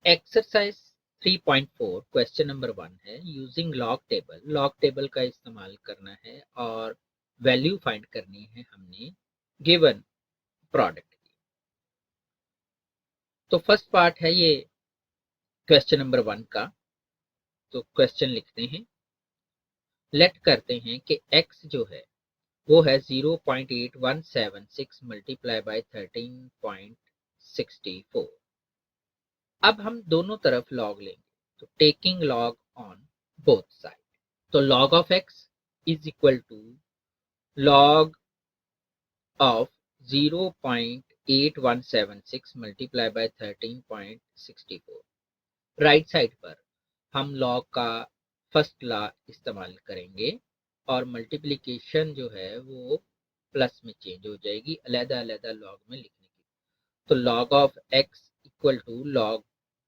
Exercise 3.4 question number 1 है using log table का इस्तेमाल करना है और वैल्यू फाइंड करनी है हमने गिवन प्रोडक्ट की। तो फर्स्ट पार्ट है ये क्वेश्चन नंबर 1 का। तो क्वेश्चन लिखते हैं, लेट करते हैं कि x जो है वो है 0.8176 मल्टीप्लाई बाय 13.64। अब हम दोनों तरफ लॉग लेंगे, तो taking log on both side. तो log of x is equal to log of 0.8176 multiply by 13.64। Right side पर हम log का फर्स्ट लॉ इस्तेमाल करेंगे और मल्टीप्लिकेशन जो है वो प्लस में चेंज हो जाएगी अलग अलग लॉग में लिखने की। तो log of x equal to log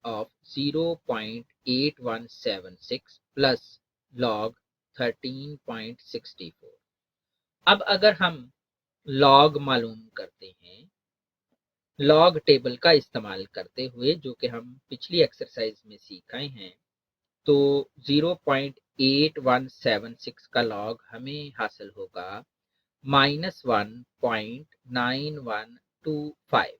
of 0.8176 plus log 13.64। अब अगर हम लॉग मालूम करते हैं लॉग टेबल का इस्तेमाल करते हुए, जो कि हम पिछली एक्सरसाइज में सीख आए हैं, तो 0.8176 का लॉग हमें हासिल होगा -1.9125।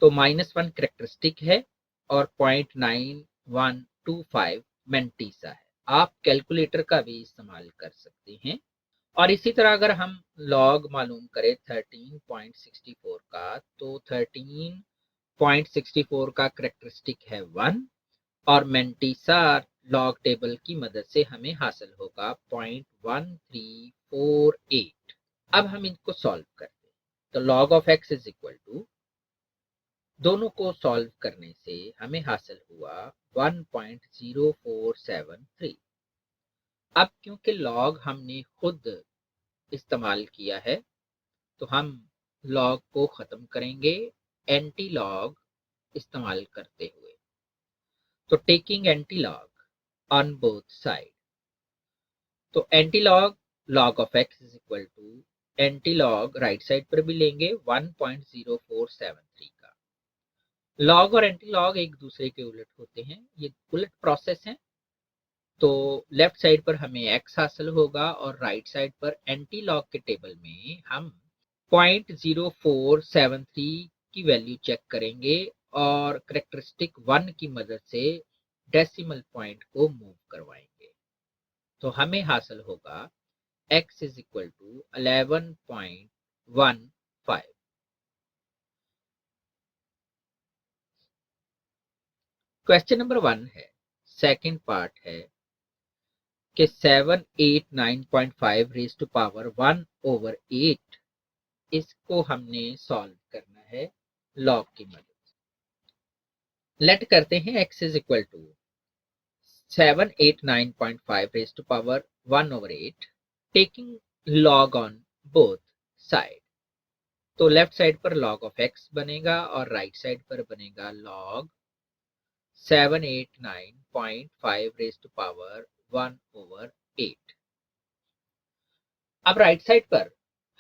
तो -1 कैरेक्टरिस्टिक है और 0.9125 मेंटीसा है। आप कैलकुलेटर का भी इस्तेमाल कर सकते हैं। और इसी तरह अगर हम लॉग मालूम करें 13.64 का, तो 13.64 का कैरेक्टरिस्टिक है 1 और मेंटीसा लॉग टेबल की मदद से हमें हासिल होगा 0.1348। अब हम इनको सॉल्व करते हैं। तो log of x is equal to, दोनों को सॉल्व करने से हमें हासिल हुआ 1.0473। अब क्योंकि लॉग हमने खुद इस्तेमाल किया है, तो हम लॉग को खत्म करेंगे एंटी लॉग इस्तेमाल करते हुए। तो taking anti log on both side, तो anti log log of x is equal to anti log right side पर भी लेंगे 1.0473 का। लॉग और एंटी लॉग एक दूसरे के उलट होते हैं, ये उलट प्रोसेस है। तो लेफ्ट साइड पर हमें x हासिल होगा और राइट साइड पर एंटी लॉग के टेबल में हम 0.0473 की वैल्यू चेक करेंगे और करेक्टरिस्टिक 1 की मदद से डेसिमल पॉइंट को मूव करवाएंगे। तो हमें हासिल होगा x is equal to 11.15। Question number 1 है, सेकंड पार्ट है कि 789.5 रेज टू पावर 1/8, इसको हमने सॉल्व करना है लॉग की मदद से। लेट करते हैं x is equal to 789.5 raise to power 1/8 taking log on both side. तो लेफ्ट साइड पर log ऑफ x बनेगा और राइट साइड पर बनेगा log 789.5 रेज टू पावर 1/8। अब राइट साइड पर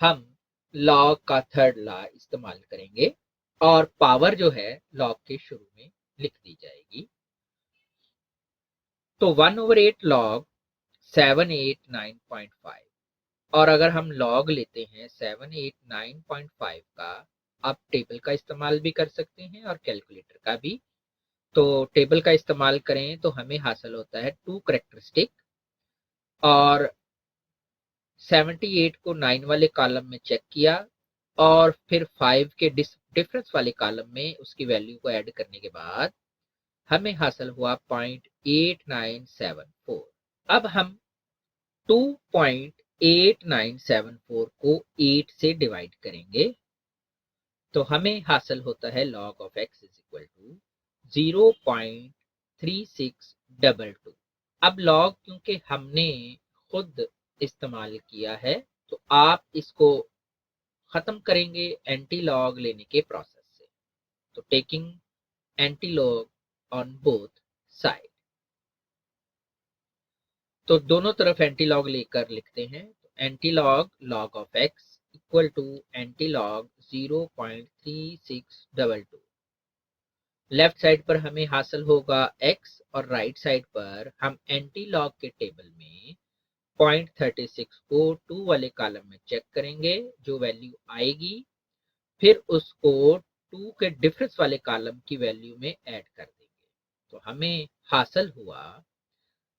हम log का थर्ड लॉ इस्तेमाल करेंगे और पावर जो है log के शुरू में लिख दी जाएगी। तो 1/8 log 789.5, और अगर हम log लेते हैं 789.5 का, आप टेबल का इस्तेमाल भी कर सकते हैं और कैलकुलेटर का भी। तो टेबल का इस्तेमाल करें तो हमें हासिल होता है 2 कैरेक्टरिस्टिक, और 78 को 9 वाले कॉलम में चेक किया और फिर 5 के डिफरेंस वाले कॉलम में उसकी वैल्यू को ऐड करने के बाद हमें हासिल हुआ 0.8974। अब हम 2.8974 को 8 से डिवाइड करेंगे, तो हमें हासिल होता है log of x is equal to 0.3622। अब log क्योंकि हमने खुद इस्तेमाल किया है, तो आप इसको खत्म करेंगे एंटी लॉग लेने के प्रोसेस से। तो taking anti log on both side, तो दोनों तरफ एंटी लॉग लेकर लिखते हैं। तो anti log log of x equal to anti log 0.3622। Left side पर हमें हासिल होगा x और राइट साइड पर हम एंटी लॉग के टेबल में 0.36 को 2 वाले कॉलम में चेक करेंगे। जो वैल्यू आएगी फिर उसको 2 के डिफरेंस वाले कॉलम की वैल्यू में ऐड कर देंगे। तो हमें हासिल हुआ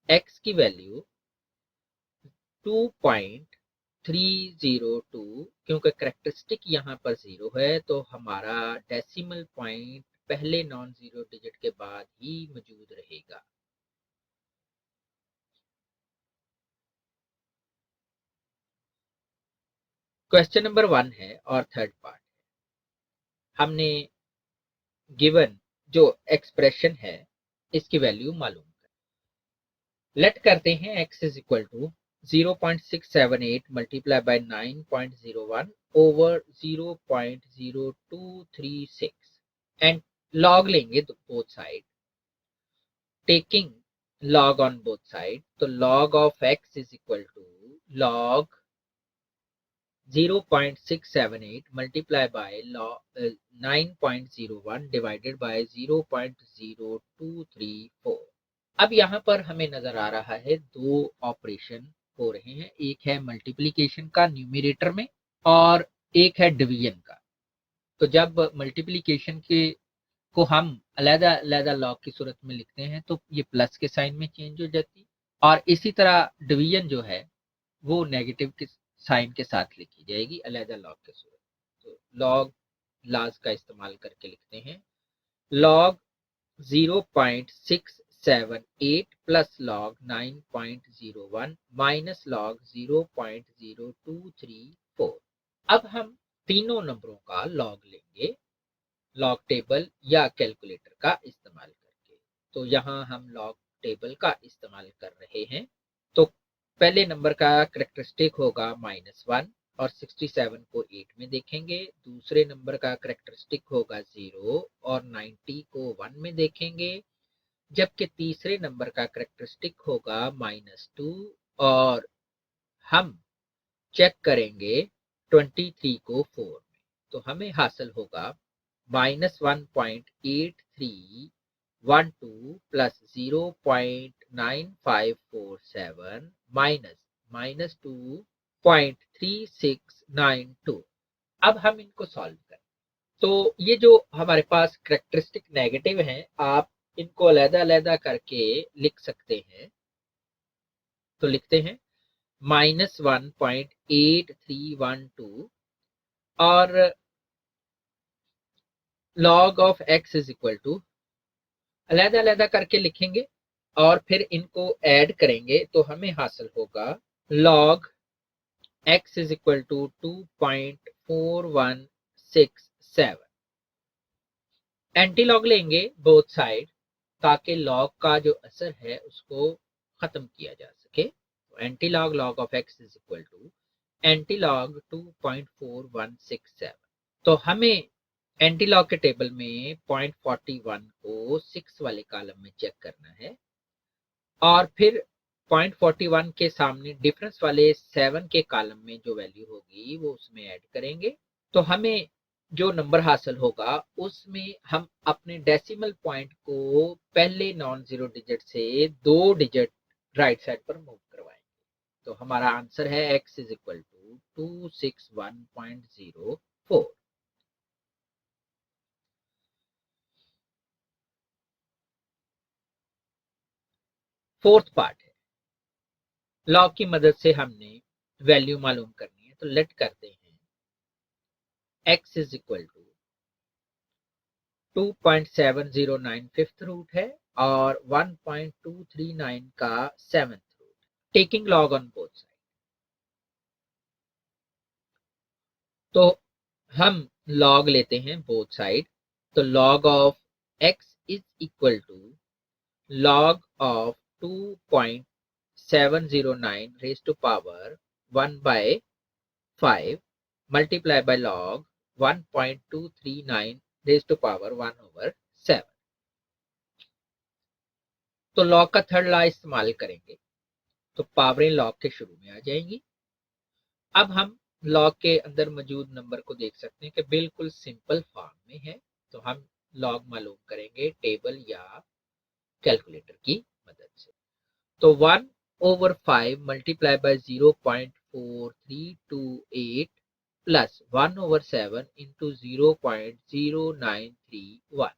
x की वैल्यू 2.302। क्योंकि करेक्टरिस्टिक यहाँ पर 0 है तो हमारा डेसिमल पॉइंट पहले नॉन जीरो डिजिट के बाद ही मौजूद रहेगा। क्वेश्चन नंबर 1 है और थर्ड पार्ट है। हमने गिवन जो एक्सप्रेशन है इसकी वैल्यू मालूम कर लेट करते हैं x is equal to 0.678 multiply by 9.01 over 0.0236 and log लेंगे तो both side taking log on both side। तो log of x is equal to log 0.678 multiply by log 9.01 divided by 0.0234। अब यहाँ पर हमें नजर आ रहा है दो ऑपरेशन हो रहे हैं, एक है मल्टीप्लिकेशन का न्यूमरेटर में और एक है डिवीजन का। तो जब मल्टीप्लिकेशन के को हम अलग अलग लॉग की सूरत में लिखते हैं तो ये प्लस के साइन में चेंज हो जाती, और इसी तरह डिवीजन जो है वो नेगेटिव के साइन के साथ लिखी जाएगी अलग लॉग के सूरत। तो लॉग लाज का इस्तेमाल करके लिखते हैं log 0.678 plus log 9.01 minus log 0.0234। अब हम तीनों नंबरों का लॉग लेंगे लॉग टेबल या कैलकुलेटर का इस्तेमाल करके। तो यहाँ हम लॉग टेबल का इस्तेमाल कर रहे हैं। तो पहले नंबर का करेक्टरिस्टिक होगा -1 और 67 को 8 में देखेंगे। दूसरे नंबर का करेक्टरिस्टिक होगा 0 और 90 को 1 में देखेंगे। जबकि तीसरे नंबर का करेक्टरिस्टिक होगा -2 और हम चेक करेंगे 23 को 4 में। तो हमें हासिल होगा -1.8312 प्लस 0.9547 माइनस -2.3692। अब हम इनको सॉल्व करें तो ये जो हमारे पास करेक्टरिस्टिक नेगेटिव हैं आप इनको अलग-अलग करके लिख सकते हैं। तो लिखते हैं -1.8312 और log of x is equal to अलग-अलग करके लिखेंगे और फिर इनको ऐड करेंगे तो हमें हासिल होगा log x is equal to 2.4167। Anti log लेंगे बोथ साइड ताकि लॉग का जो असर है उसको खत्म किया जा सके। तो anti log log of x is equal to anti log 2.4167। तो हमें एंटी लॉग के टेबल में 0.41 को 6 वाले कॉलम में चेक करना है और फिर 0.41 के सामने डिफरेंस वाले 7 के कॉलम में जो वैल्यू होगी वो उसमें ऐड करेंगे। तो हमें जो नंबर हासिल होगा उसमें हम अपने डेसिमल पॉइंट को पहले नॉन जीरो डिजिट से 2 डिजिट राइट साइड पर मूव करवाएंगे। तो हमारा आंसर है x is equal to 261.04। Fourth part है लॉग की मदद से हमने वैल्यू मालूम करनी है। तो लेट करते हैं x is equal to 2.709 fifth root है और 1.239 का seventh root. Taking log on both side तो हम लॉग लेते हैं बोथ साइड। तो log of x is equal to log of 2.709 raise to power 1 by 5 multiply by log 1.239 raise to power 1 over 7। तो log का थर्ड लॉ इस्तेमाल करेंगे तो पावरें लॉग के शुरू में आ जाएंगी। अब हम लॉग के अंदर मौजूद नंबर को देख सकते हैं कि बिल्कुल सिंपल फॉर्म में है। तो हम लॉग मालूम करेंगे टेबल या कैलकुलेटर की मदद से। तो 1/5 मल्टीप्लाई बाय 0.4328 प्लस 1/7 इंटू 0.0931।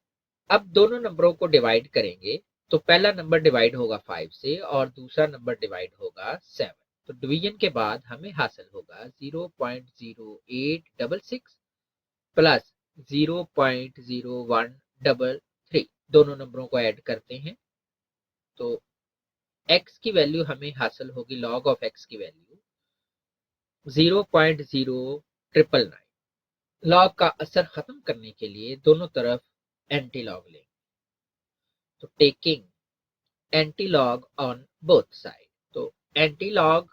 अब दोनों नंबरों को डिवाइड करेंगे तो पहला नंबर डिवाइड होगा 5 से और दूसरा नंबर डिवाइड होगा 7। तो डिवीजन के बाद हमें हासिल होगा 0.0866 प्लस 0.0133। दोनों नंबरों को ऐड करते हैं तो x की वैल्यू हमें हासिल होगी, लॉग ऑफ x की वैल्यू 0.0999। लॉग का असर खत्म करने के लिए दोनों तरफ एंटी लॉग लेंगे। तो taking anti log on both side, तो anti log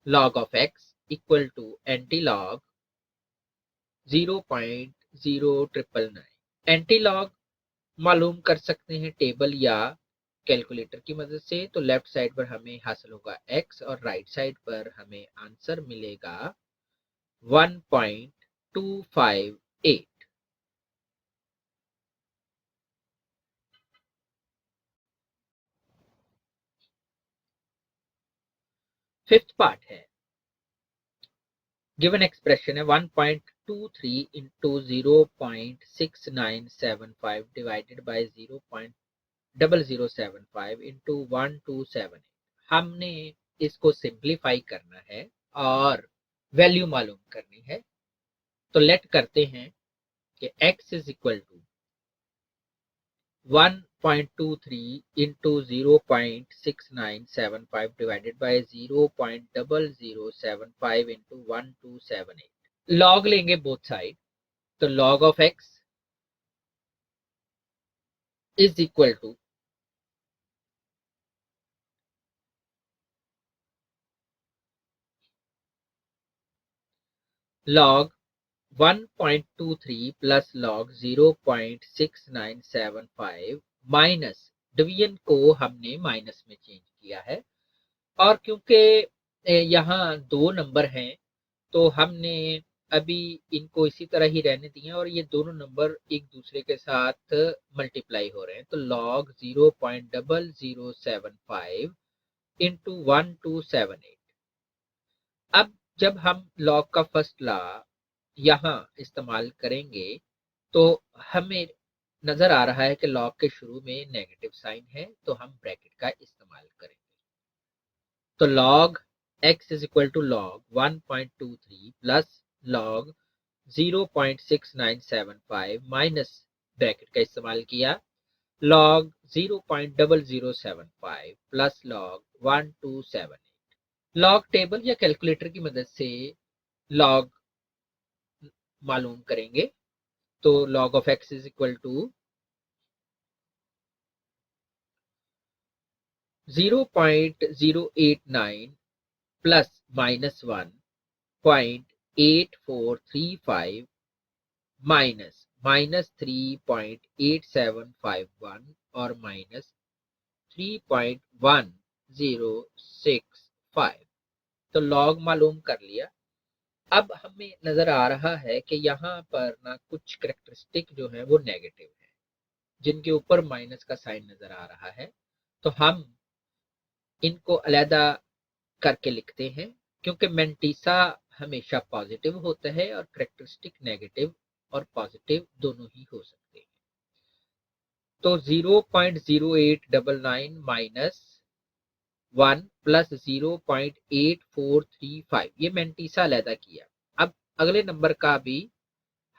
log of x equal to anti log 0.0999। Anti log मालूम कर सकते हैं टेबल या कैलकुलेटर की मदद से। तो लेफ्ट साइड पर हमें हासिल होगा x और राइट साइड पर हमें आंसर मिलेगा 1.258। फिफ्थ पार्ट है, गिवन एक्सप्रेशन है 1.23 इंटू 0.6975 डिवाइडेड बाय 0.0075 इंटू 1278। हमने इसको सिंप्लीफाई करना है और वैल्यू मालूम करनी है। तो लेट करते हैं कि x is equal to 1.23 into 0.6975 divided by 0.0075 into 1278। Log लेंगे बोथ साइड, तो log of x is equal to log 1.23 plus log 0.6975 minus, division को हमने माइनस में चेंज किया है और क्योंकि यहाँ दो नंबर हैं तो हमने अभी इनको इसी तरह ही रहने दिए और ये दोनों नंबर एक दूसरे के साथ मल्टीप्लाई हो रहे हैं। तो log 0.0075 इंटू 1278। अब जब हम लॉग का फर्स्ट लॉ यहाँ इस्तेमाल करेंगे तो हमें नजर आ रहा है कि लॉग के शुरू में नेगेटिव साइन है, तो हम ब्रैकेट का इस्तेमाल करेंगे। तो log x is equal to log 1.23 plus log 0.6975 minus bracket का इस्तेमाल किया log 0.0075 plus log 1278। Log table या कैलकुलेटर की मदद से लॉग मालूम करेंगे। तो log of x is equal to 0.089 plus minus 1.8435 minus minus 3.8751 और माइनस 3.1065। तो लॉग मालूम कर लिया। अब हमें नजर आ रहा है कि यहाँ पर ना कुछ करेक्टरिस्टिक जो है वो नेगेटिव है जिनके ऊपर माइनस का साइन नजर आ रहा है, तो हम इनको अलहदा करके लिखते हैं क्योंकि मेंटीसा हमेशा पॉजिटिव होता है और करेक्टरिस्टिक नेगेटिव और पॉजिटिव दोनों ही हो सकते हैं। तो 0.0899 माइनस 1 प्लस 0.8435 ये मेंटीसा अलहदा किया। अब अगले नंबर का भी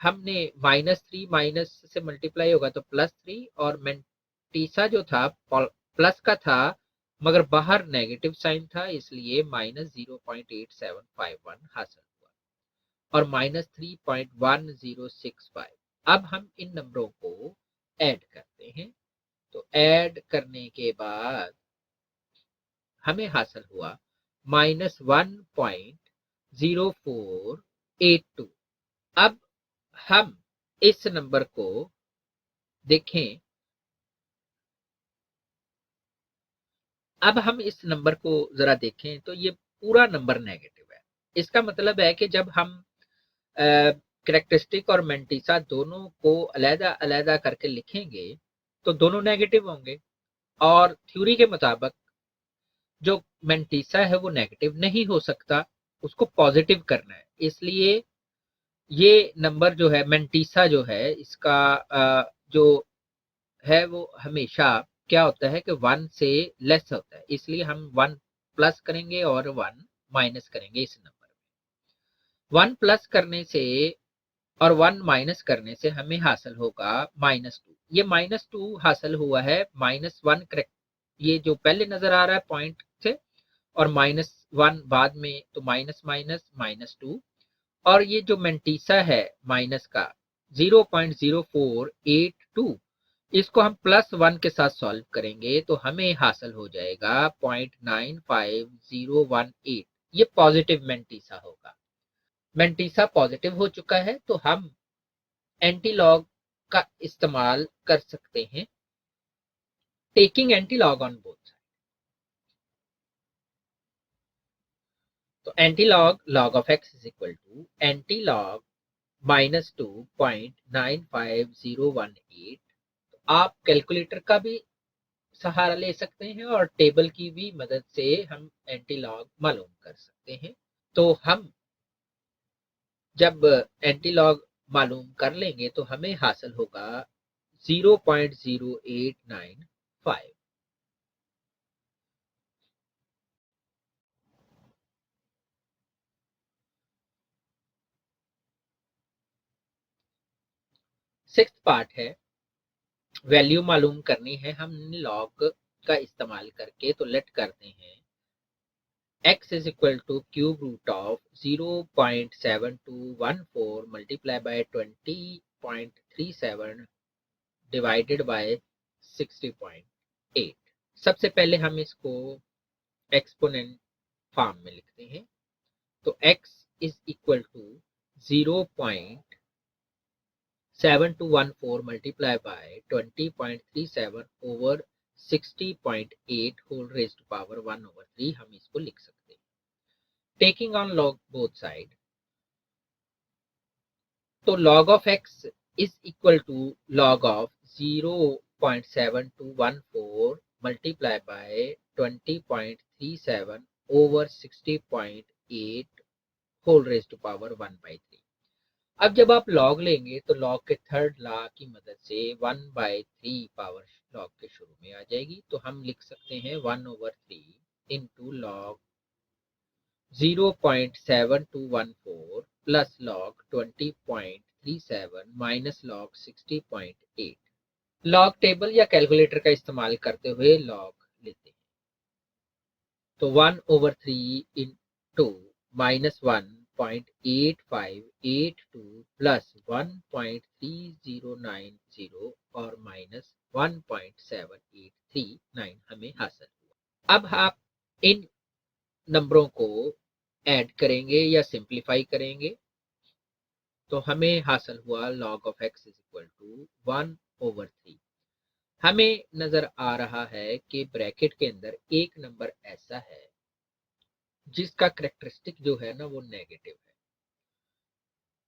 हमने -3 माइनस से मल्टीप्लाई होगा तो +3 और मेंटीसा जो था प्लस का था मगर बाहर नेगेटिव साइन था इसलिए -0.8751 हासिल हुआ और -3.1065। अब हम इन नंबरों को ऐड करते हैं। तो ऐड करने के बाद हमें हासिल हुआ -1.0482। अब हम इस नंबर को देखें, अब हम इस नंबर को जरा देखें तो ये पूरा नंबर नेगेटिव है। इसका मतलब है कि जब हम करेक्टरिस्टिक और मेंटिसा दोनों को अलग अलग करके लिखेंगे तो दोनों नेगेटिव होंगे, और थ्योरी के मुताबिक जो मेंटिसा है वो नेगेटिव नहीं हो सकता, उसको पॉजिटिव करना है। इसलिए ये नंबर जो है मेंटिसा जो है इसका जो है वो हमेशा क्या होता है कि 1 से लेस होता है, इसलिए हम 1 प्लस करेंगे और 1 माइनस करेंगे। इस नंबर में 1 प्लस करने से और 1 माइनस करने से हमें हासिल होगा -2। ये -2 हासिल हुआ है -1 करेक्ट, ये जो पहले नजर आ रहा है पॉइंट से, और -1 बाद में, तो माइनस माइनस -2। और ये जो मेंटिसा है माइनस का 0.0482, इसको हम +1 के साथ सॉल्व करेंगे तो हमें हासिल हो जाएगा 0.95018। ये पॉजिटिव मेंटिसा होगा। मेंटिसा पॉजिटिव हो चुका है तो हम एंटीलॉग का इस्तेमाल कर सकते हैं, taking antilog on both side. तो antilog log of x is equal to antilog -2.95018। आप कैलकुलेटर का भी सहारा ले सकते हैं और टेबल की भी मदद से हम एंटीलॉग मालूम कर सकते हैं। तो हम जब एंटीलॉग मालूम कर लेंगे तो हमें हासिल होगा 0.0895। सिक्स्थ पार्ट है, वैल्यू मालूम करनी है हमने लॉग का इस्तेमाल करके। तो लेट करते हैं x is equal to cube root of 0.7214 multiply by 20.37 divided by 60.8। सबसे पहले हम इसको एक्सपोनेंट फॉर्म में लिखते हैं। तो x is equal to 0.7214 multiply by 20.37 over 60.8 whole raised to power 1/3 हम इसको लिख सकते हैं। Taking on log both side, तो log of x is equal to log of 0.7214 multiply by 20.37 over 60.8 whole raised to power 1/3। अब जब आप log लेंगे तो log के थर्ड लॉ की मदद से 1/3 पावर log के शुरू में आ जाएगी। तो हम लिख सकते हैं 1/3 into log 0.7214 plus log 20.37 minus log 60.8। log table या कैलकुलेटर का इस्तेमाल करते हुए log लेते हैं। तो 1/3 इंटू -1.8582 प्लस 1.3090 और -1.7839 हमें हासिल हुआ। अब आप इन नंबरों को ऐड करेंगे या सिंप्लीफाई करेंगे तो हमें हासिल हुआ log of x is equal to 1/3। हमें नजर आ रहा है कि ब्रैकेट के अंदर एक नंबर ऐसा है जिसका करेक्टरिस्टिक जो है ना वो नेगेटिव है।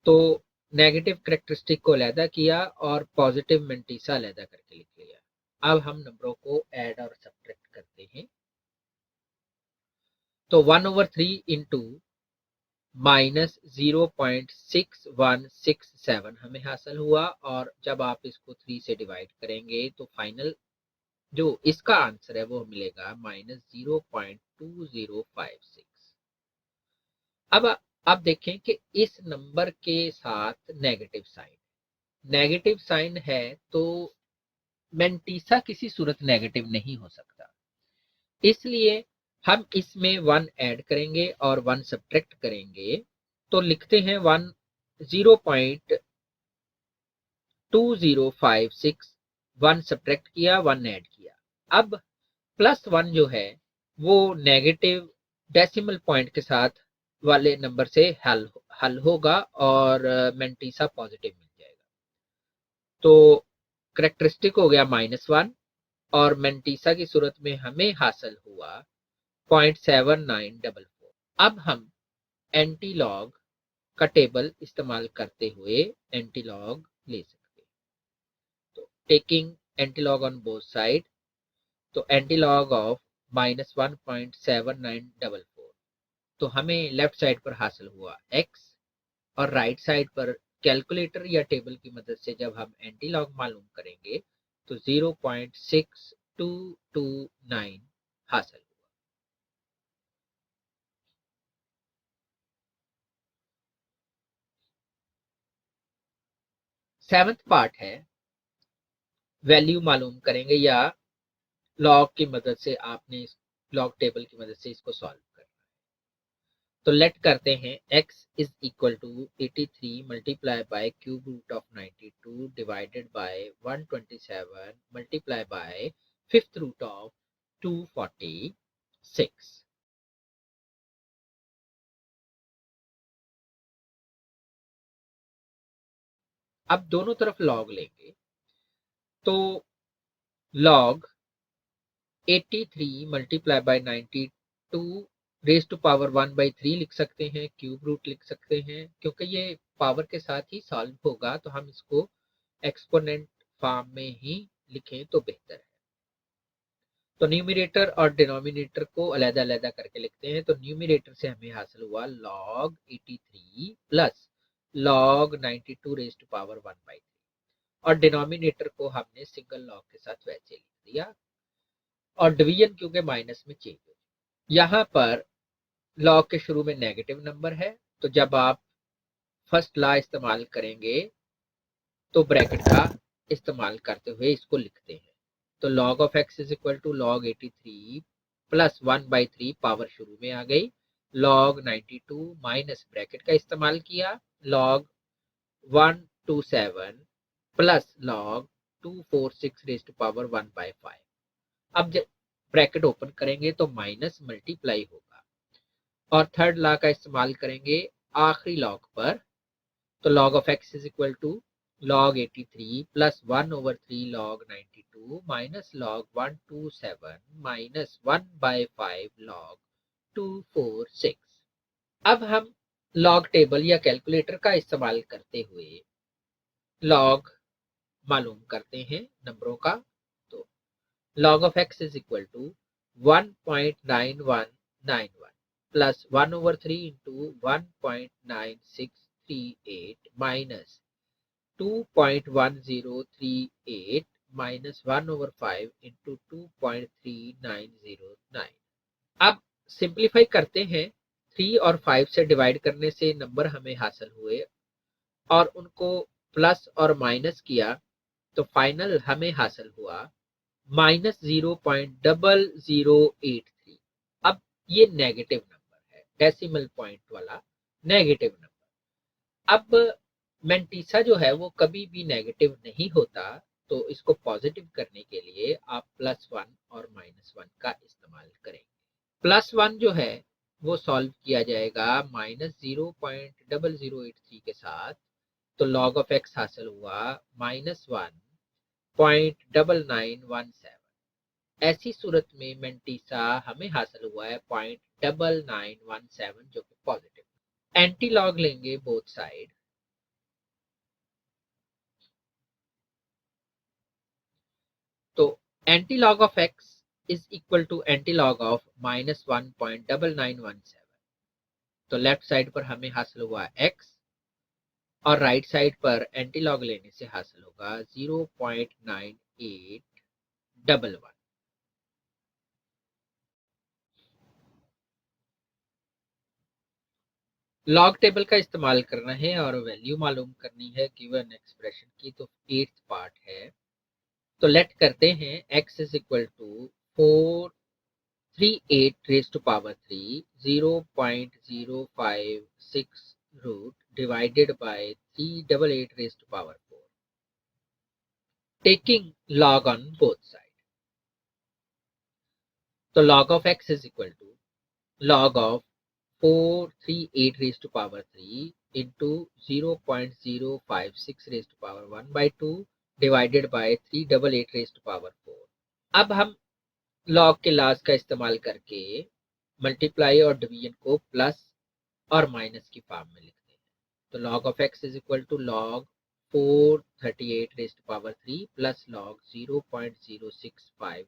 तो नेगेटिव करेक्टरिस्टिक को अलहदा किया और पॉजिटिव मेंटिसा अलहदा करके लिख लिया। अब हम नंबरों को ऐड और सब्ट्रैक्ट करते हैं। तो 1/3 इंटू -0.6167 हमें हासिल हुआ, और जब आप इसको 3 से डिवाइड करेंगे तो फाइनल जो इसका आंसर है वो मिलेगा -0.2056। अब देखें कि इस नंबर के साथ नेगेटिव साइन है तो मेंटिसा किसी सूरत नेगेटिव नहीं हो सकता, इसलिए हम इसमें 1 ऐड करेंगे और 1 सब्ट्रैक्ट करेंगे। तो लिखते हैं 0.2056, 1 सब्ट्रैक्ट किया 1 ऐड किया। अब +1 जो है वो नेगेटिव डेसिमल पॉइंट के साथ वाले नंबर से हल होगा और मेंटिसा पॉजिटिव मिल जाएगा। तो करेक्टरिस्टिक हो गया -1 और मेंटिसा की सूरत में हमें हासिल हुआ 0.7944। अब हम एंटी लॉग का टेबल इस्तेमाल करते हुए एंटी लॉग ले सकते हैं। तो taking anti log on both side, तो एंटी लॉग ऑफ -1.7944, तो हमें लेफ्ट साइड पर हासिल हुआ x, और राइट साइड पर कैलकुलेटर या टेबल की मदद से जब हम एंटी लॉग मालूम करेंगे तो 0.6229 हासिल हुआ। सेवंथ पार्ट है, वैल्यू मालूम करेंगे या लॉग की मदद से आपने लॉग टेबल की मदद से इसको सॉल्व करना है। तो लेट करते हैं x is equal to 83 multiply by cube root of 92 divided by 127 multiply by fifth root of 246। अब दोनों तरफ लॉग लेंगे, तो log 83 multiply by 92 raise to power 1/3 लिख सकते हैं, क्यूब रूट लिख सकते हैं। क्योंकि ये पावर के साथ ही सॉल्व होगा तो हम इसको एक्सपोनेंट फॉर्म में ही लिखें तो बेहतर है। तो न्यूमरेटर और डिनोमिनेटर को अलग-अलग करके लिखते हैं। तो न्यूमरेटर से हमें हासिल हुआ log 83 plus log 92 raise to power 1/3, और डिनोमिनेटर को हमने सिंगल लॉग के साथ वैसे लिख दिया, और डिवीजन क्योंकि माइनस में चेंज हो। यहाँ पर लॉग के शुरू में नेगेटिव नंबर है, तो जब आप फर्स्ट लॉ इस्तेमाल करेंगे तो ब्रैकेट का इस्तेमाल करते हुए इसको लिखते हैं। तो log of x is equal to log 83 plus 1/3, power शुरू में आ गई, log 92 माइनस ब्रैकेट का इस्तेमाल किया, log 127 plus log 246 raise to power 1/5। अब जब ब्रैकेट ओपन करेंगे तो माइनस मल्टीप्लाई होगा, और थर्ड लॉ का इस्तेमाल करेंगे आखिरी लॉग पर। तो log of x is equal to log 83 plus 1 over 3 log 92 minus log 127 minus 1 by 5 log 246। अब हम log टेबल या कैलकुलेटर का इस्तेमाल करते हुए log मालूम करते हैं नंबरों का। तो log of x is equal to 1.9191 plus 1 over 3 into 1.9638 minus 2.1038 minus 1 over 5 into 2.3909। अब सिंप्लीफाई करते हैं, 3 और 5 से डिवाइड करने से नंबर हमें हासिल हुए और उनको प्लस और माइनस किया तो फाइनल हमें हासिल हुआ -0.0083। अब ये नेगेटिव नंबर है, डेसिमल पॉइंट वाला नेगेटिव नंबर। अब मेंटीसा जो है वो कभी भी नेगेटिव नहीं होता, तो इसको पॉजिटिव करने के लिए आप +1 और -1 का इस्तेमाल करेंगे। +1 जो है वो सॉल्व किया जाएगा -0.0083 के साथ, तो log ऑफ x हासिल हुआ -1.9917। ऐसी सूरत में मेंटीसा हमें हासिल हुआ है 0.9917 जो कि पॉजिटिव। एंटी लॉग लेंगे बोथ साइड, तो anti log of x is equal to anti log of -1.9917। तो लेफ्ट साइड पर हमें हासिल हुआ x, और राइट साइड पर एंटी लॉग लेने से हासिल होगा 0.9811। लॉग टेबल का इस्तेमाल करना है और वैल्यू मालूम करनी है गिवन एक्सप्रेशन की। तो 8th पार्ट है, तो लेट करते हैं x is equal to 438 raise to power 3 0.056 root divided by 388 raise to power 4, taking log on both side। तो log of x is equal to log of 438 raised to power 3 into 0.056 raised to power 1 by 2 divided by 388 raised to power 4। अब हम log के laws का इस्तेमाल करके multiply और division को plus और माइनस की फॉर्म में लिखते हैं। तो log of x is equal to log 438 raised to power 3 plus log 0.065